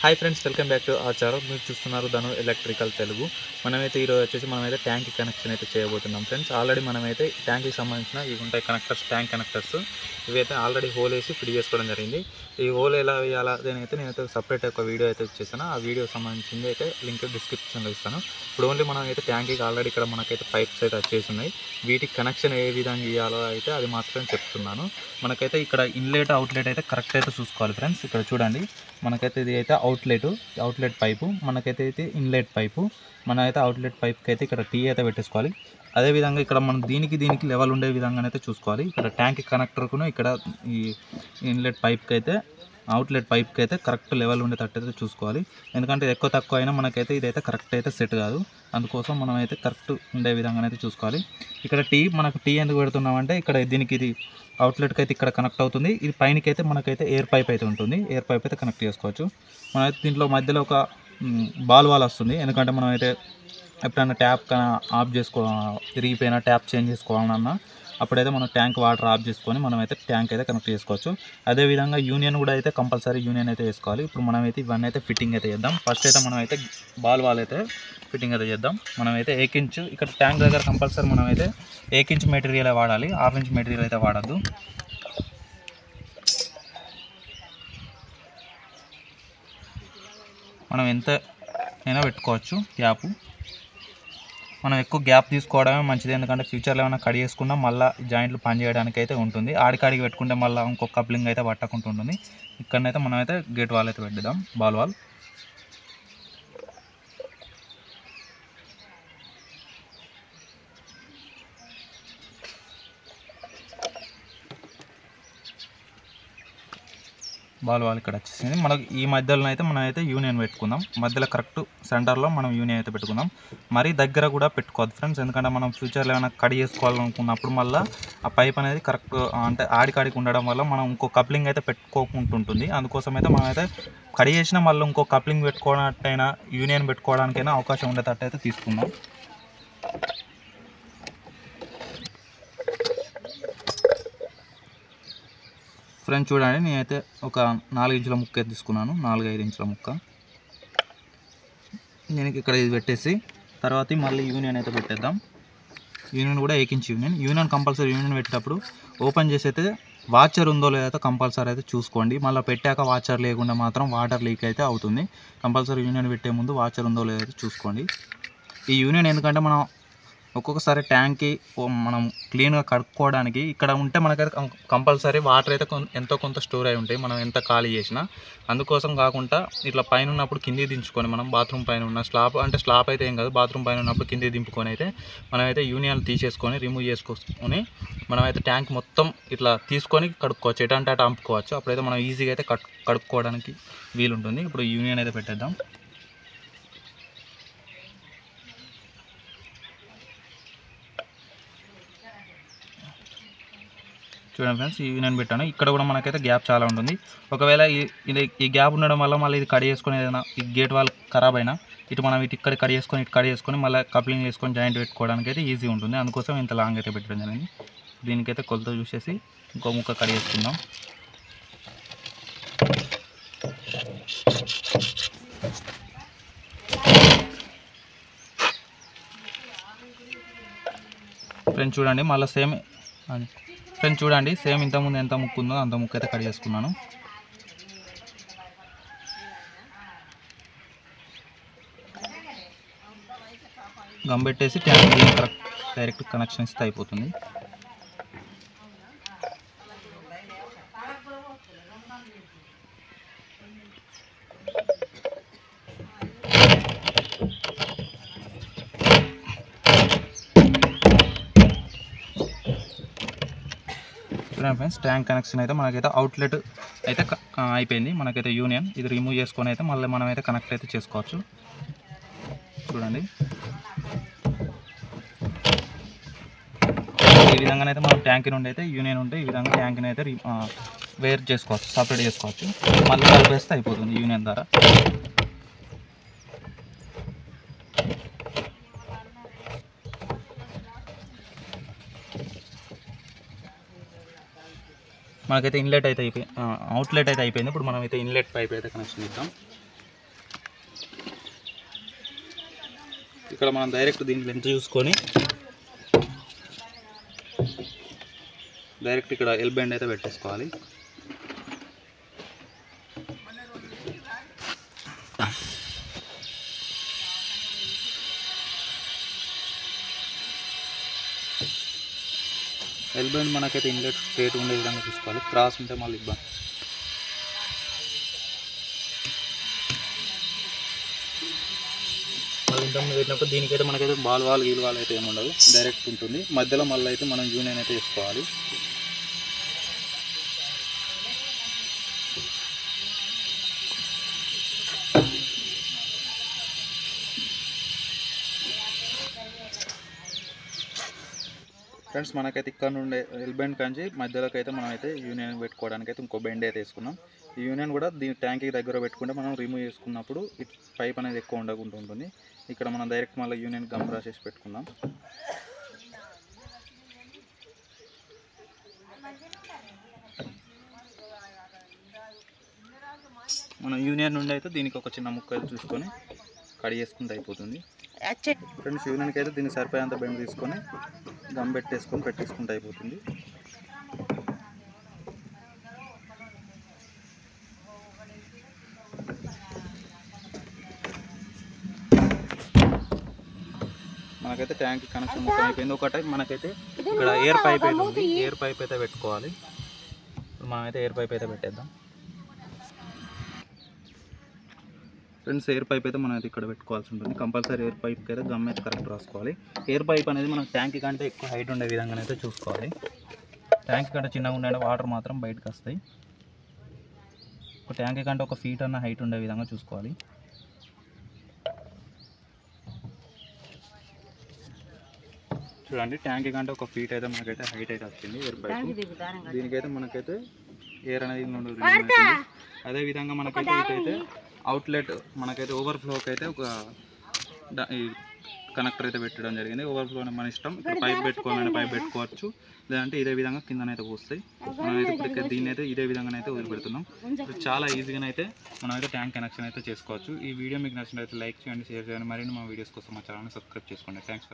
Hi friends, welcome back to our channel. మీరు చూస్తున్నారు ధను electrical Telugu. మనమైతే ఈరోజు వచ్చేసి ట్యాంక్ కనెక్షన్ అయితే చేయబోతున్నాం ఫ్రెండ్స్. ఆల్రెడీ మనమైతే ట్యాంక్కి సంబంధించిన ఇవి ఉంటాయి కనెక్టర్స్, ట్యాంక్ కనెక్టర్స్. ఇవైతే ఆల్రెడీ హోల్ వేసి ఫిట్ చేసుకోవడం జరిగింది. ఈ హోల్ ఎలా వేయాలా నేనైతే సపరేట్ ఒక వీడియో అయితే చేస్తాను. ఆ వీడియో సంబంధించింది అయితే లింక్ డిస్క్రిప్షన్లో ఇస్తాను. ఇప్పుడు ఓన్లీ మనమైతే ట్యాంక్కి ఆల్రెడీ ఇక్కడ మనకైతే పైప్స్ అయితే వచ్చేసి ఉన్నాయి. వీటికి కనెక్షన్ ఏ విధంగా ఇవ్వాలో అయితే అది మాత్రం చెప్తున్నాను. మనకైతే ఇక్కడ ఇన్లెట్ అవుట్లెట్ అయితే కరెక్ట్ అయితే చూసుకోవాలి ఫ్రెండ్స్. ఇక్కడ చూడండి, మనకైతే ఇది అయితే అవుట్లెట్ పైపు, మనకైతే అయితే ఇన్లెట్ పైపు. మనమైతే అవుట్లెట్ పైప్కి అయితే ఇక్కడ టీ అయితే పెట్టేసుకోవాలి. అదేవిధంగా ఇక్కడ మనం దీనికి లెవెల్ ఉండే విధంగా అయితే చూసుకోవాలి. ఇక్కడ ట్యాంక్ కనెక్టర్కును ఇక్కడ ఈ ఇన్లెట్ పైప్కి అయితే అవుట్లెట్ పైప్కి అయితే కరెక్ట్ లెవెల్ ఉండేటట్టు అయితే చూసుకోవాలి. ఎందుకంటే ఎక్కువ తక్కువ అయినా మనకైతే ఇదైతే కరెక్ట్ అయితే సెట్ కాదు. అందుకోసం మనం అయితే కరెక్ట్ ఉండే విధంగా అయితే చూసుకోవాలి. ఇక్కడ మనకు టీ ఎందుకు పెడుతున్నామంటే ఇక్కడ దీనికి ఇది అవుట్లెట్కి అయితే ఇక్కడ కనెక్ట్ అవుతుంది. ఇది పైనకి అయితే మనకైతే ఎయిర్ పైప్ అయితే ఉంటుంది. ఎయిర్ పైప్ అయితే కనెక్ట్ చేసుకోవచ్చు. మనమైతే దీంట్లో మధ్యలో ఒక బాల్ వస్తుంది. ఎందుకంటే మనం అయితే ఎప్పుడైనా ట్యాప్ ఆఫ్ విరిగిపోయినా ట్యాప్ చేంజ్ చేసుకోవాలన్నా అప్పుడైతే మనం ట్యాంక్ వాటర్ ఆఫ్ చేసుకొని మనమైతే ట్యాంక్ అయితే కనెక్ట్ చేసుకోవచ్చు. అదేవిధంగా యూనియన్ కూడా అయితే కంపల్సరీ యూనియన్ అయితే వేసుకోవాలి. ఇప్పుడు మనమైతే ఇవన్నీ అయితే ఫిట్టింగ్ అయితే చేద్దాం. ఫస్ట్ అయితే మనమైతే బాల్ అయితే ఫిట్టింగ్ అయితే చేద్దాం. మనమైతే 1 ఇంచ్ ఇక్కడ ట్యాంక్ దగ్గర కంపల్సరీ మనమైతే 1 ఇంచ్ మెటీరియల్ వాడాలి. 1/2 ఇంచ్ మెటీరియల్ అయితే వాడద్దు. మనం ఎంత అయినా పెట్టుకోవచ్చు గ్యాప్. మనం ఎక్కువ గ్యాప్ తీసుకోవడమే మంచిది. ఎందుకంటే ఫ్యూచర్లో ఏమైనా కట్ చేసుకున్నా మళ్ళీ జాయింట్లు పని చేయడానికి అయితే ఉంటుంది. ఆడికాడికి పెట్టుకుంటే మళ్ళీ ఇంకొక కప్లింగ్ అయితే పట్టకుండా ఉంటుంది. ఇక్కడనైతే మనమైతే గేట్ వాల్ అయితే పెట్టిద్దాం, బాల్ వాల్. ఇక్కడ వచ్చేసింది. మనకు ఈ మధ్యలో అయితే మనమైతే యూనియన్ పెట్టుకుందాం. మధ్యలో కరెక్ట్ సెంటర్లో మనం యూనియన్ అయితే పెట్టుకుందాం. మరీ దగ్గర కూడా పెట్టుకోవద్దు ఫ్రెండ్స్. ఎందుకంటే మనం ఫ్యూచర్లో ఏమైనా కట్ చేసుకోవాలనుకున్నప్పుడు మళ్ళీ ఆ పైప్ అనేది కరెక్ట్ అంటే ఆడికాడికి ఉండడం వల్ల మనం ఇంకో కప్లింగ్ అయితే పెట్టుకోకుంటుంటుంది. అందుకోసం అయితే మనం అయితే కట్ చేసినా మళ్ళీ ఇంకో కప్లింగ్ పెట్టుకోవడానికైనా యూనియన్ పెట్టుకోవడానికైనా అవకాశం ఉండేటట్టు అయితే తీసుకుందాం. ఫ్రెండ్స్ చూడండి, నేనైతే ఒక 4 ఇంచుల ముక్క అయితే తీసుకున్నాను. 4-5 ఇంచుల ముక్క దీనికి ఇక్కడ ఇది పెట్టేసి తర్వాత మళ్ళీ యూనియన్ అయితే పెట్టేద్దాం. యూనియన్ కూడా 1 ఇంచ్ యూనియన్ కంపల్సరీ. యూనియన్ పెట్టేటప్పుడు ఓపెన్ చేసి అయితే వాచర్ ఉందో లేదో కంపల్సరీ అయితే చూసుకోండి. మళ్ళీ పెట్టాక వాచర్ లేకుండా మాత్రం వాటర్ లీక్ అయితే అవుతుంది. కంపల్సరీ యూనియన్ పెట్టే ముందు వాచర్ ఉందో లేదో చూసుకోండి. ఈ యూనియన్ ఎందుకంటే మనం ఒక్కొక్కసారి ట్యాంక్కి మనం క్లీన్గా కడుక్కోవడానికి ఇక్కడ ఉంటే మనకైతే కంపల్సరీ వాటర్ అయితే ఎంతో కొంత స్టోర్ అయి ఉంటాయి మనం ఎంత ఖాళీ చేసినా. అందుకోసం కాకుండా ఇట్లా పైన ఉన్నప్పుడు కింది దించుకొని మనం బాత్రూమ్ పైన ఉన్న స్లాబ్ అయితే ఏం కాదు, బాత్రూమ్ పైన ఉన్నప్పుడు కింది దింపుకొని అయితే మనమైతే యూనియన్ తీసేసుకొని రిమూవ్ చేసుకొని మనమైతే ట్యాంక్ మొత్తం ఇట్లా తీసుకొని కడుక్కోవచ్చు. ఎటంటే అటు అంపుకోవచ్చు. అప్పుడైతే మనం ఈజీగా అయితే కడుక్కోవడానికి వీలుంటుంది. ఇప్పుడు యూనియన్ అయితే పెట్టేద్దాం. చూడండి ఫ్రెండ్స్, ఈ యూనియన్ పెట్టాను. ఇక్కడ కూడా మనకైతే గ్యాప్ చాలా ఉంటుంది. ఒకవేళ ఈ గ్యాప్ ఉండడం వల్ల మళ్ళీ ఇది కట్ చేసుకొని ఏదైనా ఈ గేట్ వాల్ ఖరాబ్ అయినా ఇటు మనం ఇక్కడ కట్ చేసుకొని మళ్ళీ కప్లింగ్ వేసుకొని జాయింట్ పెట్టుకోవడానికి అయితే ఈజీ ఉంటుంది. అందుకోసం ఇంత లాంగ్ అయితే పెట్టడం జరిగింది. దీనికైతే కొలత చూసేసి ఇంకో ముక్క కట్ చేసుకుందాం. ఫ్రెండ్స్ చూడండి, మళ్ళీ సేమ్ ఇంతకుముందు ఎంత ముక్కు ఉందో అంత ముక్క అయితే కట్ చేసుకున్నాను. గమ్ పెట్టేసి ట్యాంక్ కరెక్ట్ డైరెక్ట్ కనెక్షన్ ఇస్తే అయిపోతుంది. ఫ్రెండ్స్ ట్యాంక్ కనెక్షన్ అయితే మనకైతే అవుట్లెట్ అయితే అయిపోయింది. మనకైతే యూనియన్ ఇది రిమూవ్ చేసుకొని అయితే మళ్ళీ మనం అయితే కనెక్ట్ అయితే చేసుకోవచ్చు. చూడండి, ఈ విధంగానైతే మనం ట్యాంక్ నుండి అయితే యూనియన్ ఉంటే ఈ విధంగా ట్యాంక్ని అయితే వేర్ చేసుకోవచ్చు, సపరేట్ చేసుకోవచ్చు. మళ్ళీ కలిపేస్తే అయిపోతుంది యూనియన్ ద్వారా. మనకైతే ఇన్లెట్ అయితే అవుట్లెట్ అయితే అయిపోయింది. ఇప్పుడు మనం అయితే ఇన్లెట్ పైప్ అయితే కనెక్షన్ ఇద్దాం. ఇక్కడ మనం డైరెక్ట్ దీని లెంత్ చూసుకొని డైరెక్ట్ ఇక్కడ ఎల్ బెండ్ అయితే పెట్టేసుకోవాలి. ఎల్ బెండ్ మనకైతే ఇన్లెట్ స్ట్రేట్ ఉండే విధంగా చూసుకోవాలి, క్రాస్ ఉంటే మళ్ళీ ఇబ్బంది. మళ్ళీ ఇంతకుముందు పెట్టినప్పుడు దీనికైతే మనకైతే బాల్ గీల్ అయితే ఏమి ఉండదు, డైరెక్ట్ ఉంటుంది. మధ్యలో మళ్ళీ అయితే మనం యూనియన్ అయితే వేసుకోవాలి. ఫ్రెండ్స్ మనకైతే ఇక్కడ నుండి ఎల్ బెండ్ కంచి మధ్యలోకి అయితే మనం అయితే యూనియన్ పెట్టుకోవడానికి అయితే ఇంకో బెండ్ అయితే వేసుకున్నాం. ఈ యూనియన్ కూడా దీని ట్యాంక్కి దగ్గర పెట్టుకుంటే మనం రిమూవ్ చేసుకున్నప్పుడు పైప్ అనేది ఎక్కువ ఉండకుండా ఉంటుంది. ఇక్కడ మనం డైరెక్ట్ మళ్ళీ యూనియన్ గమ్ రాసేసి పెట్టుకుందాం. మనం యూనియన్ నుండి అయితే దీనికి ఒక చిన్న ముక్క చూసుకొని కడి చేసుకుంటే అయిపోతుంది. ఫ్రెండ్స్ యూనియన్కి అయితే దీనికి సరిపోయేంత బెండ్ తీసుకొని గమ్ పెట్టేసుకుంటే అయిపోతుంది. మనకైతే ట్యాంక్ కనెక్షన్ మొత్తం అయిపోయింది. ఒకటి మనకైతే ఇక్కడ ఎయిర్ పైప్ అయితే ఉంది, ఎయిర్ పైప్ అయితే పెట్టుకోవాలి. ఇప్పుడు మనమైతే ఎయిర్ పైప్ అయితే పెట్టేద్దాం. ఫ్రెండ్స్ ఎయిర్ పైప్ అయితే మనం అయితే ఇక్కడ పెట్టుకోవాల్సి ఉంటుంది. కంపల్సరీ ఎయిర్ పైప్కి అయితే గమ్ అయితే కరెక్ట్ రాసుకోవాలి. ఎయిర్ పైప్ అనేది మనం ట్యాంక్ కంటే ఎక్కువ హైట్ ఉండే విధంగా అయితే చూసుకోవాలి. ట్యాంక్ కంటే చిన్నగా ఉండే వాటర్ మాత్రం బయటకు వస్తాయి. ఒక ట్యాంక్ కంటే ఒక ఫీట్ అన్న హైట్ ఉండే విధంగా చూసుకోవాలి. చూడండి ట్యాంక్ కంటే ఒక ఫీట్ అయితే మనకైతే హైట్ అయితే వచ్చింది ఎయిర్ పైప్. దీనికైతే మనకైతే ఎయిర్ అనేది అదేవిధంగా మనకైతే ఇటైతే అవుట్లెట్ మనకైతే ఓవర్ఫ్లోకి అయితే ఒక కనెక్టర్ అయితే పెట్టడం జరిగింది. ఓవర్ఫ్లో మన ఇష్టం, ఇక్కడ పైప్ పెట్టుకోవాలంటే పైప్ పెట్టుకోవచ్చు, లేదంటే ఇదే విధంగా కిందనైతే పోస్తాయి. మనమైతే ఇప్పుడు దీన్ని అయితే ఇదే విధంగా అయితే వదిలిపెడుతున్నాం. చాలా ఈజీగా అయితే మనమైతే ట్యాంక్ కనెక్షన్ అయితే చేసుకోవచ్చు. ఈ వీడియో మీకు నచ్చినట్లయితే లైక్ చేయండి, షేర్ చేయండి. మరిన్ని మా వీడియోస్ కోసం మా ఛానల్ని సబ్స్క్రైబ్ చేసుకోండి. థ్యాంక్స్.